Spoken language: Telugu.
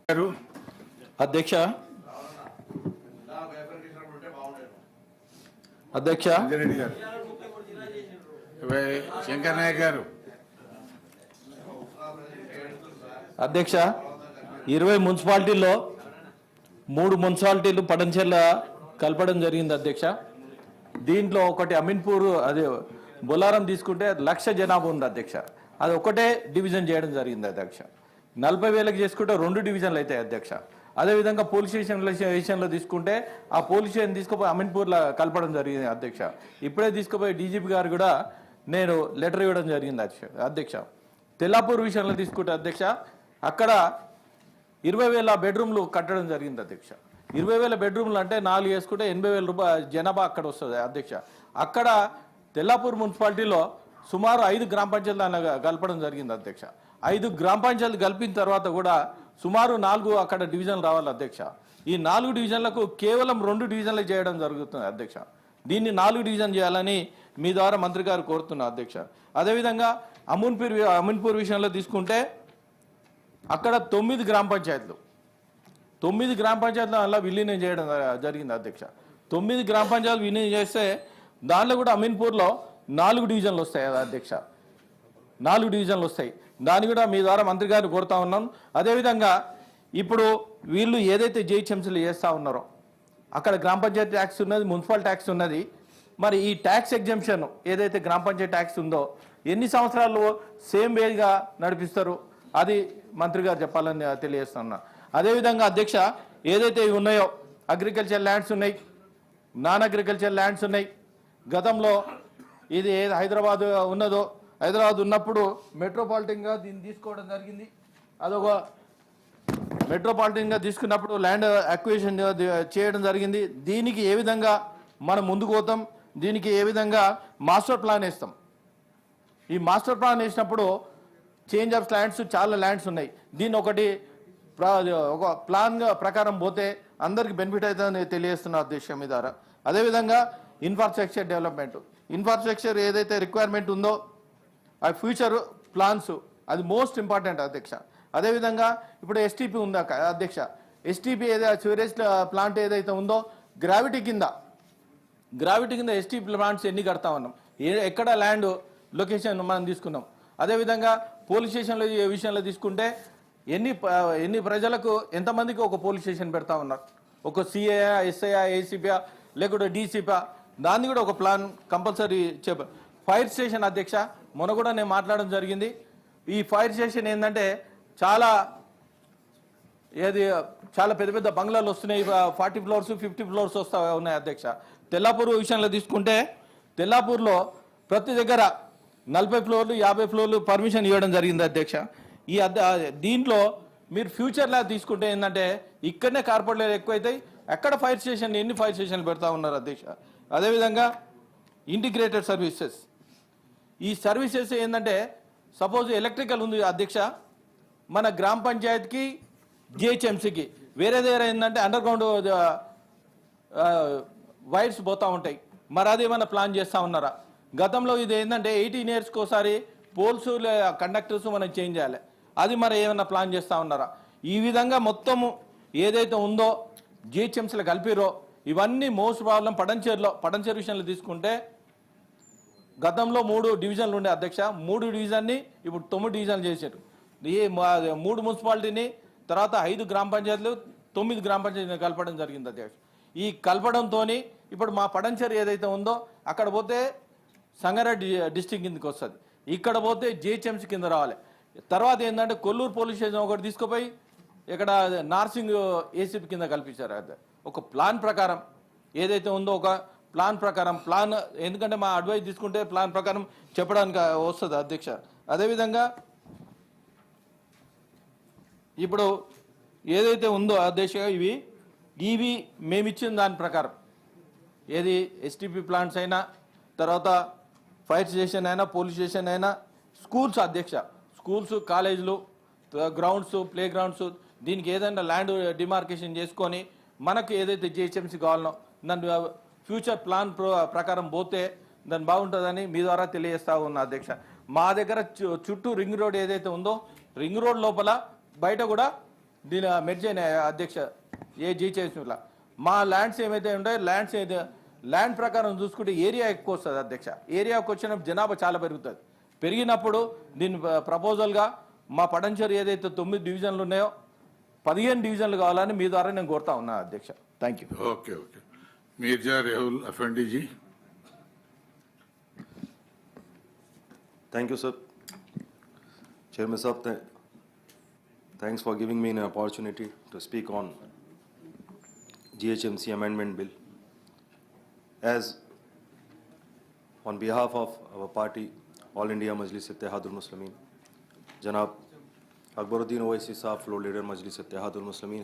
గారు అధ్యక్ష అధ్యక్ష రెడ్డి గారు శంకర్ నాయక్ గారు అధ్యక్ష 20 మున్సిపాలిటీల్లో 3 మున్సిపాలిటీలు పటంచెర్ల కలపడం జరిగింది అధ్యక్ష. దీంట్లో ఒకటి అమీన్పూర్ అదే బొల్లారం తీసుకుంటే 1,00,000 జనాభా ఉంది అధ్యక్ష. అది ఒకటే డివిజన్ చేయడం జరిగింది అధ్యక్ష. 40,000కి చేసుకుంటే 2 డివిజన్లు అవుతాయి అధ్యక్ష. అదేవిధంగా పోలీస్ స్టేషన్ విషయంలో తీసుకుంటే ఆ పోలీస్ స్టేషన్ తీసుకుపోయి అమీన్పూర్లో కలపడం జరిగింది అధ్యక్ష. ఇప్పుడే తీసుకుపోయి డీజీపీ గారు కూడా నేను లెటర్ ఇవ్వడం జరిగింది అధ్యక్ష. తెల్లాపూర్ విషయంలో తీసుకుంటే అధ్యక్ష అక్కడ 20,000 బెడ్రూమ్లు కట్టడం జరిగింది అధ్యక్ష. 20,000 బెడ్రూమ్లు అంటే 4 వేసుకుంటే 80,000 రూపాయల జనాభా అక్కడ వస్తుంది అధ్యక్ష. అక్కడ తెల్లాపూర్ మున్సిపాలిటీలో సుమారు 5 గ్రామ పంచాయతీలు కలపడం జరిగింది అధ్యక్ష. 5 గ్రామ పంచాయతీలు కలిపిన తర్వాత కూడా సుమారు 4 అక్కడ డివిజన్లు రావాలి అధ్యక్ష. ఈ 4 డివిజన్లకు కేవలం 2 డివిజన్లు చేయడం జరుగుతుంది అధ్యక్ష. దీన్ని 4 డివిజన్ చేయాలని మీ ద్వారా మంత్రి గారు కోరుతున్నా అధ్యక్ష. అదేవిధంగా అమీన్పూర్ విషయంలో తీసుకుంటే అక్కడ 9 గ్రామ పంచాయతీలు 9 గ్రామ పంచాయతీల వల్ల విలీనం చేయడం జరిగింది అధ్యక్ష. 9 గ్రామ పంచాయతీలు విలీనం చేస్తే దాంట్లో కూడా అమీన్పూర్లో 4 డివిజన్లు వస్తాయి అధ్యక్ష. 4 డివిజన్లు వస్తాయి. దాన్ని కూడా మీ ద్వారా మంత్రి గారిని కోరుతా ఉన్నాం. అదేవిధంగా ఇప్పుడు వీళ్ళు ఏదైతే జిహెచ్ఎంసీలు చేస్తూ ఉన్నారో అక్కడ గ్రామ పంచాయతీ ట్యాక్స్ ఉన్నది, మున్సిపల్ ట్యాక్స్ ఉన్నది. మరి ఈ ట్యాక్స్ ఎగ్జంప్షన్ ఏదైతే గ్రామ పంచాయతీ ట్యాక్స్ ఉందో ఎన్ని సంవత్సరాలు సేమ్ వేగా నడిపిస్తారు అది మంత్రి గారు చెప్పాలని తెలియజేస్తున్నా. అదేవిధంగా అధ్యక్ష ఏదైతే ఇవి ఉన్నాయో అగ్రికల్చర్ ల్యాండ్స్ ఉన్నాయి, నాన్ అగ్రికల్చర్ ల్యాండ్స్ ఉన్నాయి. గతంలో ఇది ఏది హైదరాబాద్ ఉన్నదో హైదరాబాద్ ఉన్నప్పుడు మెట్రోపాలిటన్గా దీన్ని తీసుకోవడం జరిగింది. అదొక మెట్రోపాలిటన్గా తీసుకున్నప్పుడు ల్యాండ్ అక్విజిషన్ చేయడం జరిగింది. దీనికి ఏ విధంగా మనం ముందుకు పోతాం, దీనికి ఏ విధంగా మాస్టర్ ప్లాన్ వేస్తాం. ఈ మాస్టర్ ప్లాన్ వేసినప్పుడు చేంజ్ ఆఫ్ ల్యాండ్స్ చాలా ల్యాండ్స్ ఉన్నాయి. దీన్ని ఒక ప్లాన్ ప్రకారం పోతే అందరికి బెనిఫిట్ అవుతుందని తెలియజేస్తున్న అధ్యక్ష మీ ద్వారా. అదేవిధంగా ఇన్ఫ్రాస్ట్రక్చర్ డెవలప్మెంట్, ఇన్ఫ్రాస్ట్రక్చర్ ఏదైతే రిక్వైర్మెంట్ ఉందో ఆ ఫ్యూచర్ ప్లాన్స్ అది మోస్ట్ ఇంపార్టెంట్ అధ్యక్ష. అదేవిధంగా ఇప్పుడు ఎస్టీపీ ఉందా అధ్యక్ష, ఎస్టీపీ ఏదైతే సివరేజ్ ప్లాంట్ ఏదైతే ఉందో గ్రావిటీ కింద ఎస్టీపీ ప్లాంట్స్ ఎన్ని కడతా ఉన్నాం, ఎక్కడ ల్యాండ్ లొకేషన్ మనం తీసుకున్నాం. అదేవిధంగా పోలీస్ స్టేషన్ల విషయంలో తీసుకుంటే ఎన్ని ప్రజలకు ఎంతమందికి ఒక పోలీస్ స్టేషన్ పెడతా ఉన్నారు, ఒక సిఐ ఎస్ఐ ఏసీపీ లేకుంటే డీసీపీ, దాన్ని కూడా ఒక ప్లాన్ కంపల్సరీ ఫైర్ స్టేషన్ అధ్యక్ష మొన్న కూడా నేను మాట్లాడడం జరిగింది. ఈ ఫైర్ స్టేషన్ ఏంటంటే చాలా పెద్ద పెద్ద బంగ్లాలు వస్తున్నాయి, 40 ఫ్లోర్స్ 50 ఫ్లోర్స్ వస్తా ఉన్నాయి అధ్యక్ష. తెల్లాపూర్ విషయంలో తీసుకుంటే తెల్లాపూర్లో ప్రతి దగ్గర 40 ఫ్లోర్లు 50 ఫ్లోర్లు పర్మిషన్ ఇవ్వడం జరిగింది అధ్యక్ష. దీంట్లో మీరు ఫ్యూచర్లో తీసుకుంటే ఏంటంటే ఇక్కడనే కార్పొరేట్లు ఎక్కువైతాయి, ఎక్కడ ఫైర్ స్టేషన్ ఎన్ని ఫైర్ స్టేషన్లు పెడతా ఉన్నారు అధ్యక్ష. అదేవిధంగా ఇంటిగ్రేటెడ్ సర్వీసెస్, ఈ సర్వీసెస్ ఏంటంటే సపోజ్ ఎలక్ట్రికల్ ఉంది అధ్యక్ష, మన గ్రామ పంచాయతీకి జిహెచ్ఎంసీకి వేరే దగ్గర ఏంటంటే అండర్ గ్రౌండ్ వైర్స్ పోతూ ఉంటాయి. మరి అది ఏమైనా ప్లాన్ చేస్తూ ఉన్నారా? గతంలో ఇది ఏంటంటే 18 ఇయర్స్కి ఒకసారి పోల్స్ కండక్టర్స్ మనం చేంజ్ చేయాలి, అది మరి ఏమైనా ప్లాన్ చేస్తూ ఉన్నారా? ఈ విధంగా మొత్తము ఏదైతే ఉందో జిహెచ్ఎంసీలు కలిపిరో ఇవన్నీ మోస్ట్ ప్రాబ్లం. పటంచేరు విషయంలో తీసుకుంటే గతంలో 3 డివిజన్లు ఉండే అధ్యక్ష, 3 డివిజన్ని ఇప్పుడు 9 డివిజన్లు చేశారు. ఈ 3 మున్సిపాలిటీని తర్వాత 5 గ్రామ పంచాయతీలు 9 గ్రామ పంచాయతీని కలపడం జరిగింది అధ్యక్ష. ఈ కలపడంతో ఇప్పుడు మా పటంచేరు ఏదైతే ఉందో అక్కడ పోతే సంగారెడ్డి డిస్టిక్ కిందకి వస్తుంది, ఇక్కడ పోతే జిహెచ్ఎంసీ కింద రావాలి. తర్వాత ఏంటంటే కొల్లూరు పోలీస్ స్టేషన్ ఒకటి తీసుకుపోయి ఇక్కడ నార్సింగ్ ఏసీపీ కింద కల్పించారు. ఒక ప్లాన్ ప్రకారం ఏదైతే ఉందో ఒక ప్లాన్ ప్రకారం ఎందుకంటే మా అడ్వైస్ తీసుకుంటే ప్లాన్ ప్రకారం చెప్పడానికి వస్తుంది అధ్యక్ష. అదేవిధంగా ఇప్పుడు ఏదైతే ఉందో అధ్యక్ష ఇవి మేమిచ్చిన దాని ప్రకారం ఏది ఎస్టీపీ ప్లాంట్స్ అయినా తర్వాత ఫైర్ స్టేషన్ అయినా పోలీస్ స్టేషన్ అయినా స్కూల్స్ అధ్యక్ష, స్కూల్స్ కాలేజీలు గ్రౌండ్స్ ప్లే గ్రౌండ్స్ దీనికి ఏదైనా ల్యాండ్ డిమార్కేషన్ చేసుకొని మనకు ఏదైతే జిహెచ్ఎంసీ కావాలనో దాని ఫ్యూచర్ ప్లాన్ ప్రకారం పోతే దాన్ని బాగుంటుందని మీ ద్వారా తెలియజేస్తా ఉన్నా అధ్యక్ష. మా దగ్గర చుట్టూ రింగ్ రోడ్ ఏదైతే ఉందో రింగ్ రోడ్ లోపల బయట కూడా దీని మెర్జ్ అయినాయి అధ్యక్ష. ఏ జీచేసిలా మా ల్యాండ్స్ ఏమైతే ఉంటాయో ల్యాండ్ ప్రకారం చూసుకుంటే ఏరియా ఎక్కువ వస్తుంది అధ్యక్ష. ఏరియాకి వచ్చినప్పుడు జనాభా చాలా పెరుగుతుంది. పెరిగినప్పుడు దీని ప్రపోజల్గా మా పడంచేరు ఏదైతే 9 డివిజన్లు ఉన్నాయో 15 డివిజన్లు కావాలని మీ ద్వారా నేను కోరుతా ఉన్నా అధ్యక్ష. Thank you. Okay okay. Mirza Rahul అఫెండీజీ. Thank you, sir. Chairman Sahab, thanks for giving me an opportunity to speak on GHMC Amendment Bill. As on behalf of our party, All India Majlis Ittehadul Muslimin, Janab Akbaruddin Owaisi Sahab, Floor Leader Majlis Ittehadul Muslimin,